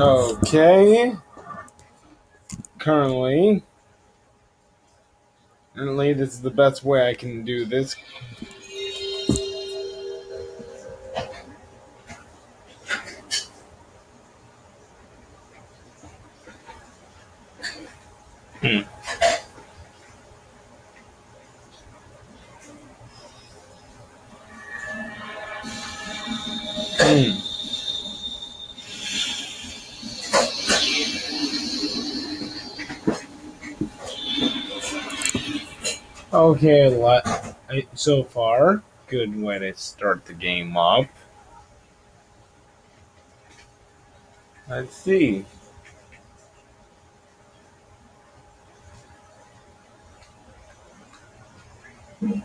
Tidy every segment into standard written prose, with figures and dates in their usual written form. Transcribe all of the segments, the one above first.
Okay. Currently, this is the best way I can do this. Hmm. Hmm. Okay, so far, good way to start the game up. Let's see. Hmm.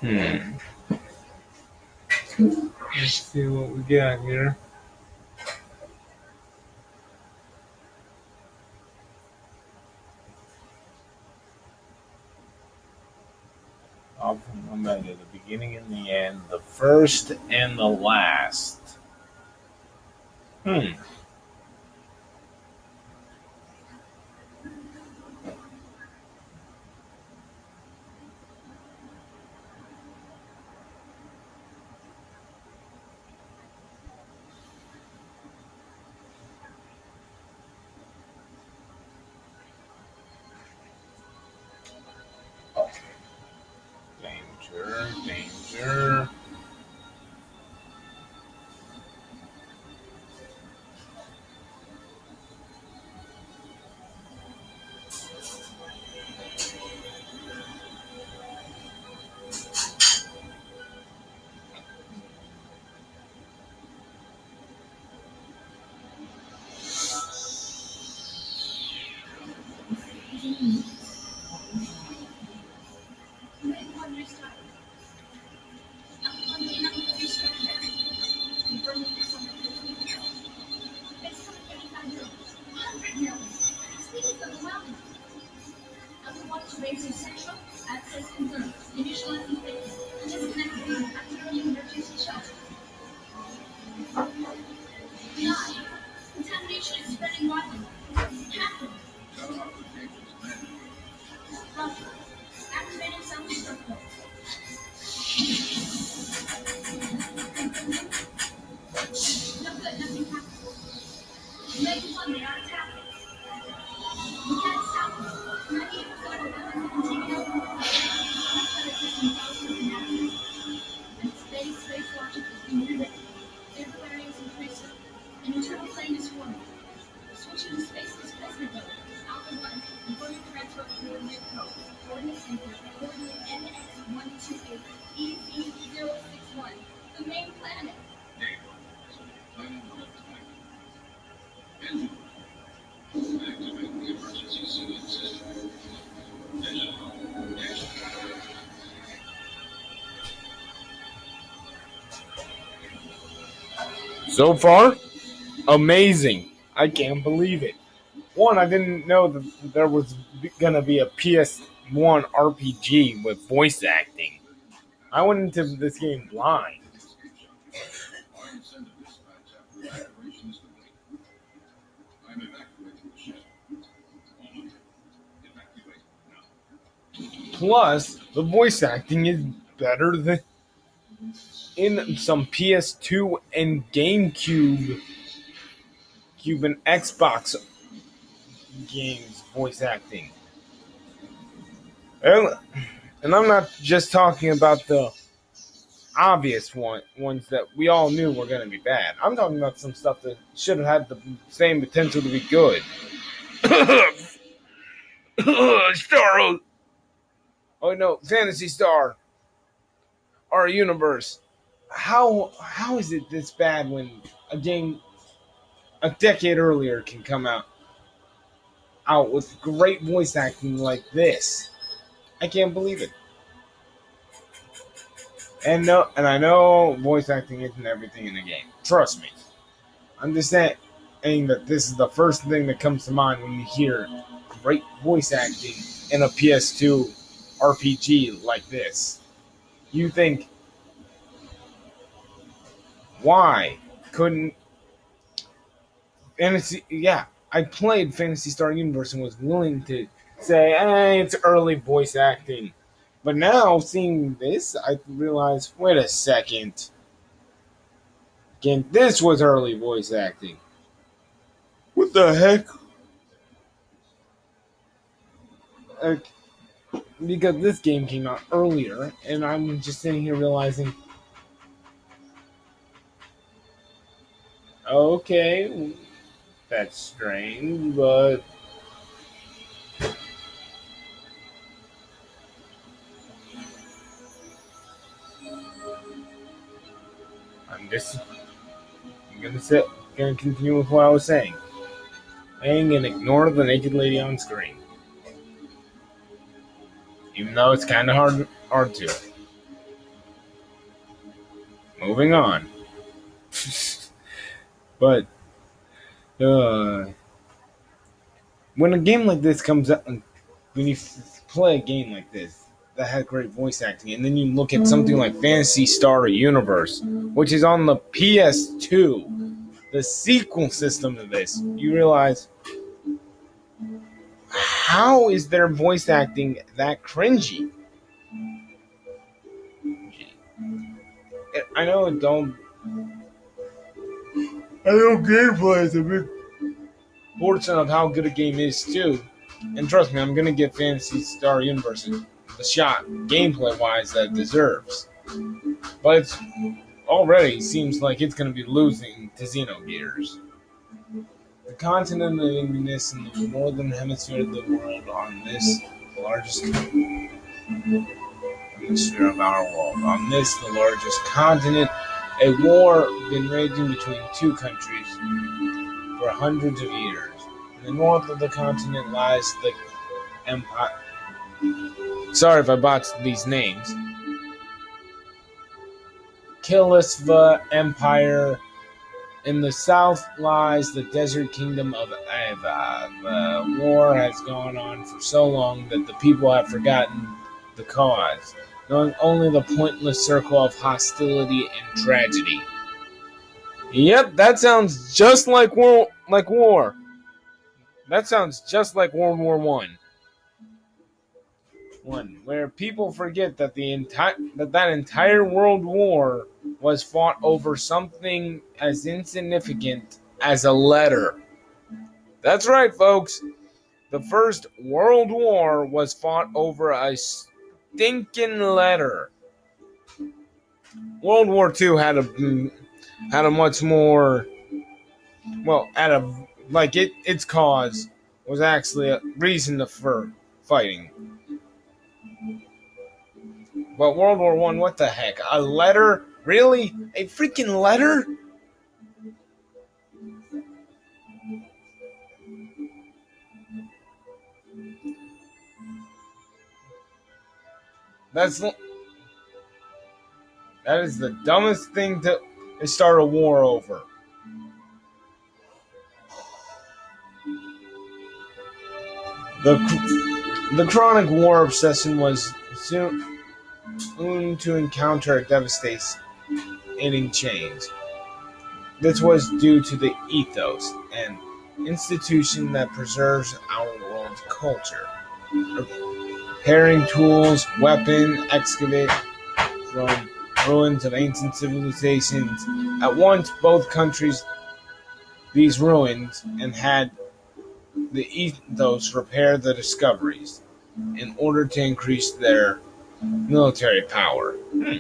Hmm. Let's see what we got here. Alphabet at the beginning and the end, the first and the last. Hmm. Danger, danger. So far, amazing. I can't believe it. One, I didn't know that there was gonna be a PS1 RPG with voice acting. I went into this game blind. Plus, the voice acting is better than in some PS2 and Cube and Xbox games voice acting. And, and I'm not just talking about the obvious ones that we all knew were going to be bad. I'm talking about some stuff that should have had the same potential to be good. Star, oh no, Fantasy Star, our universe. How is it this bad when a game a decade earlier can come out with great voice acting like this? I can't believe it. And I know voice acting isn't everything in the game. Trust me. I'm just saying that this is the first thing that comes to mind when you hear great voice acting in a PS2 RPG like this. You think, why couldn't Fantasy? Yeah, I played Fantasy Star Universe and was willing to say, it's early voice acting. But now, seeing this, I realize, wait a second. Again, this was early voice acting. What the heck? Uh, because this game came out earlier, and I'm just sitting here realizing, okay, that's strange, but I'm just I'm gonna sit, gonna continue with what I was saying. Playing and ignore the naked lady on screen, even though it's kind of hard to. Moving on, but uh, when a game like this comes up, when you play a game like this that has great voice acting, and then you look at something like Fantasy Star Universe, which is on the PS2, the sequel system to this, you realize, how is their voice acting that cringy? I know gameplay is a big portion of how good a game is too. And trust me, I'm gonna give Fantasy Star Universe the shot, gameplay wise, that it deserves. But it already seems like it's gonna be losing to xenogears. The continent living this in the northern hemisphere of the world on this the largest hemisphere of our world. On this, the largest continent, a war been raging between two countries for hundreds of years. In the north of the continent lies the empire. Sorry if I botched these names. Kilisva Empire. In the south lies the desert kingdom of Ava. The war has gone on for so long that the people have forgotten the cause, knowing only the pointless circle of hostility and tragedy. Yep, that sounds just like war. That sounds just like World War One, where people forget that that entire world war was fought over something as insignificant as a letter. That's right, folks. The First World War was fought over a stinking letter. World War II had a much more, well, had a like its cause was actually a reason for fighting. But World War One, what the heck? A letter? Really? A freaking letter? That's that is the dumbest thing to start a war over. The chronic war obsession was soon to encounter a devastating change. This was due to the ethos, an institution that preserves our world's culture. Repairing tools, weapons, excavate from ruins of ancient civilizations. At once, both countries these ruins and had the ethos repair the discoveries in order to increase their military power. Hmm.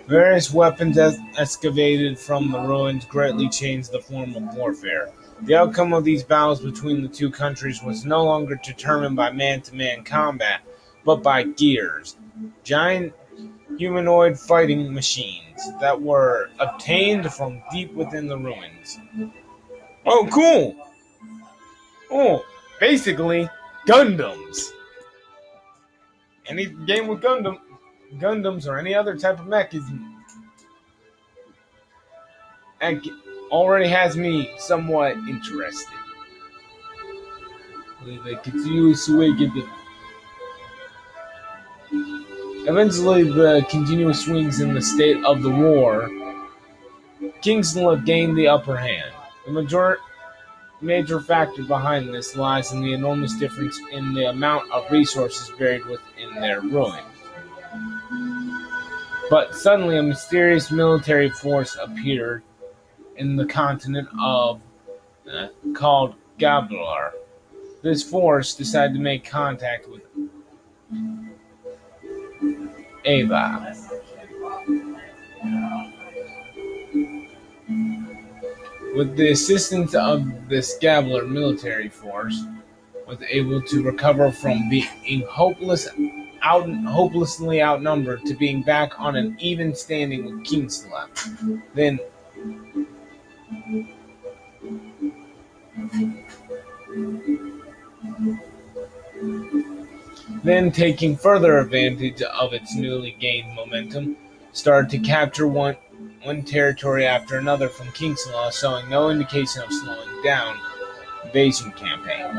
Various weapons excavated from the ruins greatly changed the form of warfare. The outcome of these battles between the two countries was no longer determined by man-to-man combat, but by gears, giant humanoid fighting machines that were obtained from deep within the ruins. Oh, cool! Oh, basically, Gundams. Any game with Gundams or any other type of mech already has me somewhat interested. The continuous Eventually, the continuous swings in the state of the war, Kingsland gained the upper hand. The major factor behind this lies in the enormous difference in the amount of resources buried within their ruins. But suddenly, a mysterious military force appeared in the continent of called Gablar. This force decided to make contact with Ava. With the assistance of this Gablar military force, was able to recover from being hopelessly outnumbered to being back on an even standing with Kingslav. Then, then taking further advantage of its newly gained momentum, started to capture one territory after another from Kingslav, showing no indication of slowing down invasion campaign.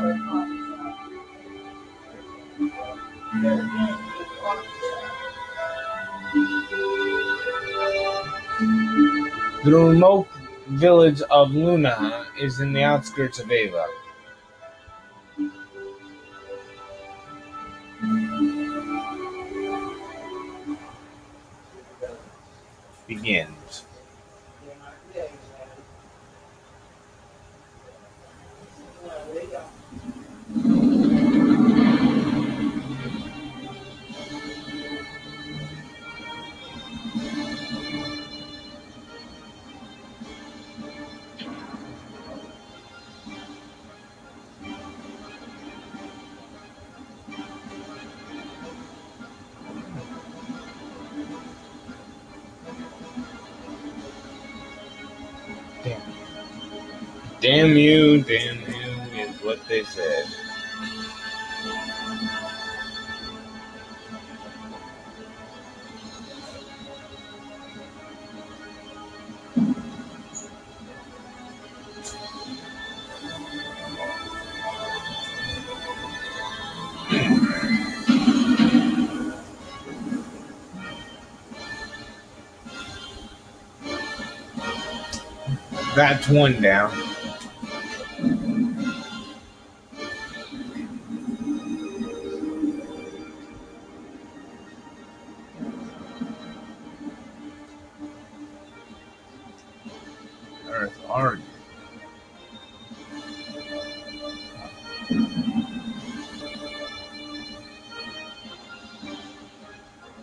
The remote village of Luna is in the outskirts of Ava. Begins. Damn. Damn you is what they said. That's one down. Earth hard.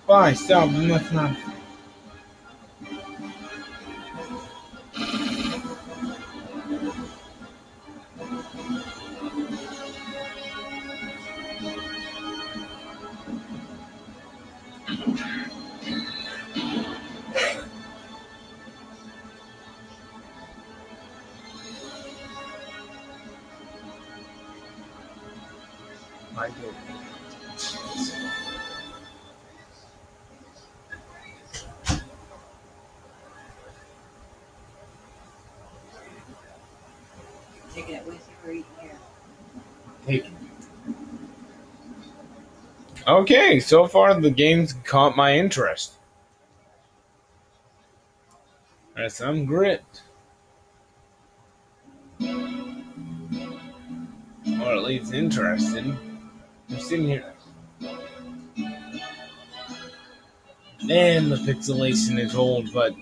Bye, stop. Must not. My goodness. Taking it with you or eating here? Take it. Okay, so far the game's caught my interest. That's some grit. Or at least interested. I'm sitting here. Man, the pixelation is old, but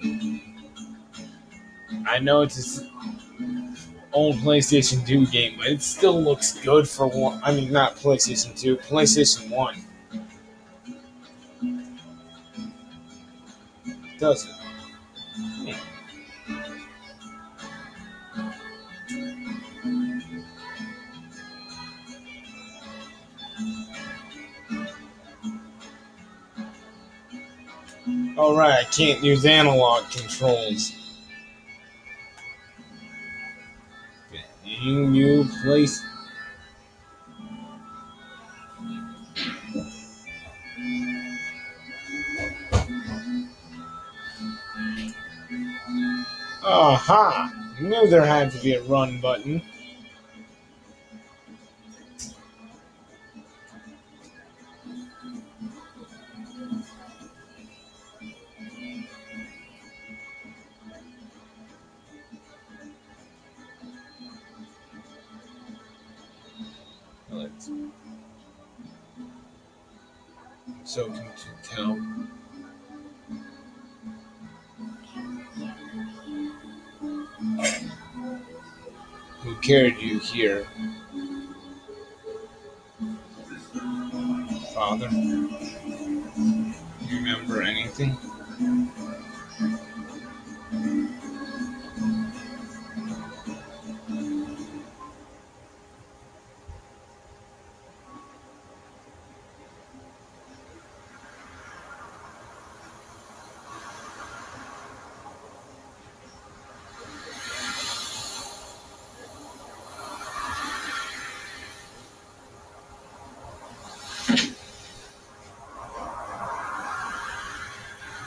I know it's an old PlayStation 2 game, but it still looks good for one. I mean, not PlayStation 2, PlayStation 1. Does it? Yeah. Alright, I can't use analog controls. You place. Aha! Knew there had to be a run button. Let's so can you tell who carried you here, Father? You remember anything?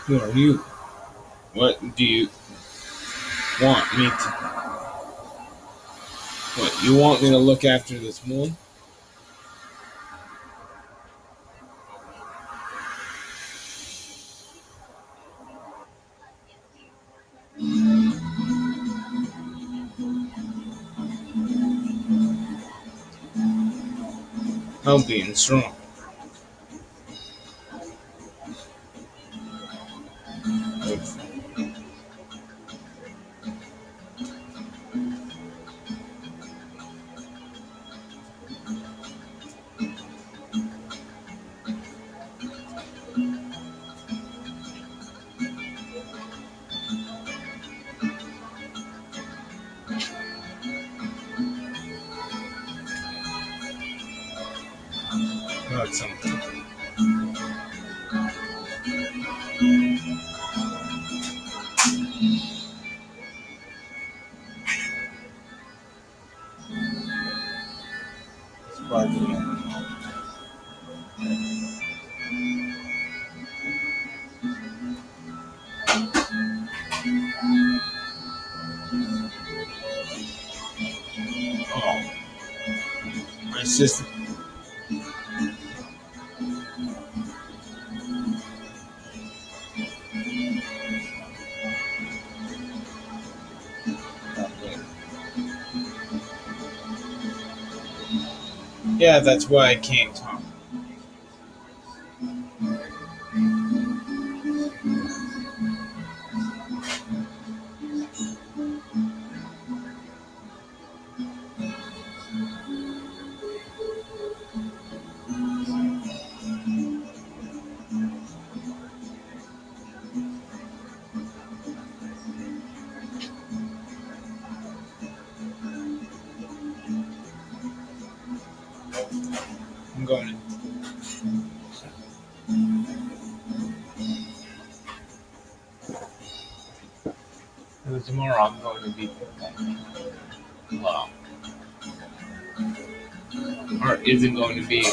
Who are you? What do you want me to? What you want me to look after this moon? Healthy and strong. Not something. Sparkling. Oh, my sister. Yeah, that's why I can't talk. I'm going to. Tomorrow I'm going to be. Well, or isn't going to be.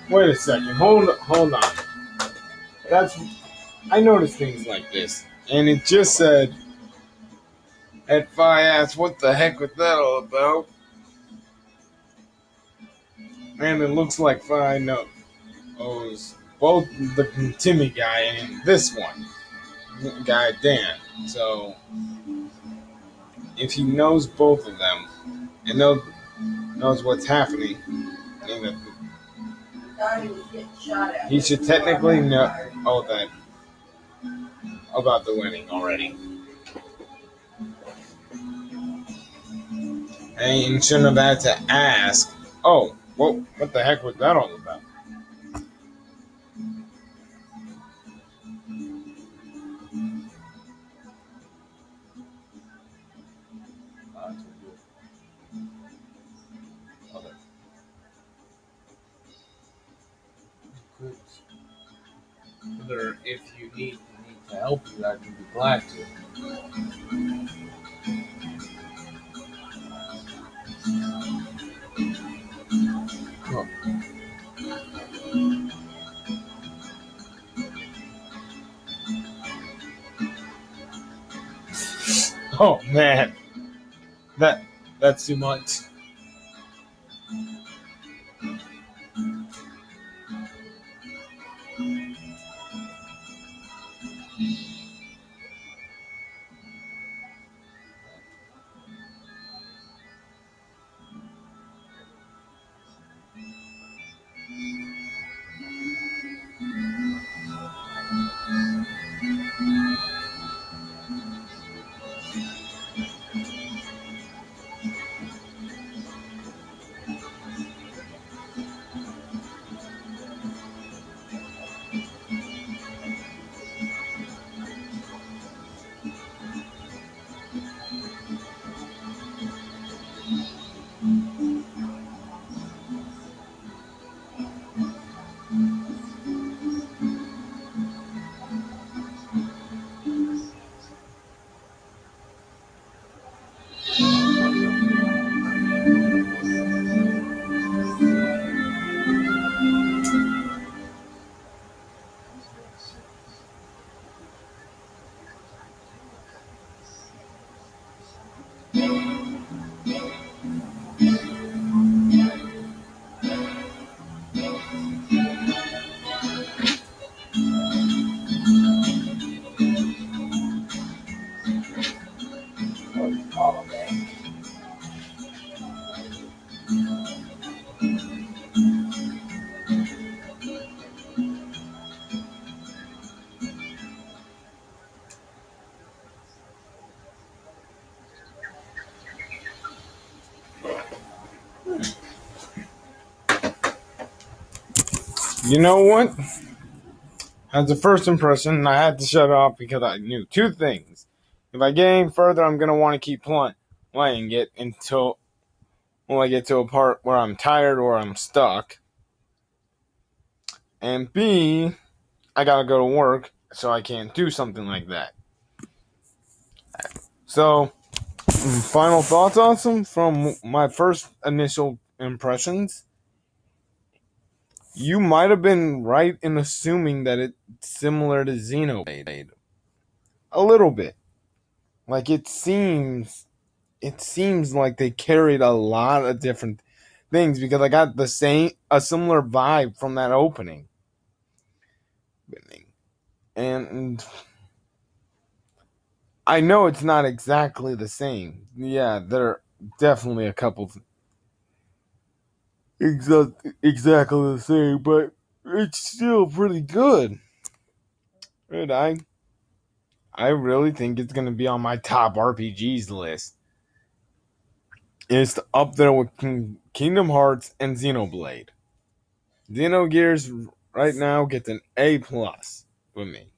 Wait a second. Hold on. That's I noticed things like this, and it just said at Phi asked, "What the heck was that all about?" And it looks like Phi knows both the Timmy guy and this one guy Dan. So if he knows both of them and knows what's happening, and he should technically know that about the wedding already. I shouldn't have had to ask. Oh, well, what the heck was that all about? Ah, it's okay. Good. Whether if you need me to help you, I can be glad to. Oh, oh man, that that's too much. You know what? As a first impression, I had to shut it off because I knew two things. If I get any further, I'm gonna want to keep playing it until I get to a part where I'm tired or I'm stuck. And B, I gotta go to work, so I can't do something like that. So, final thoughts on some from my first initial impressions. You might have been right in assuming that it's similar to Xenoblade. A little bit. Like it seems like they carried a lot of different things because I got a similar vibe from that opening. And I know it's not exactly the same. Yeah, there are definitely a couple exactly the same, but it's still pretty good. And I really think it's gonna be on my top RPGs list. It's up there with Kingdom Hearts and Xenoblade. Xenogears right now gets an A plus with me.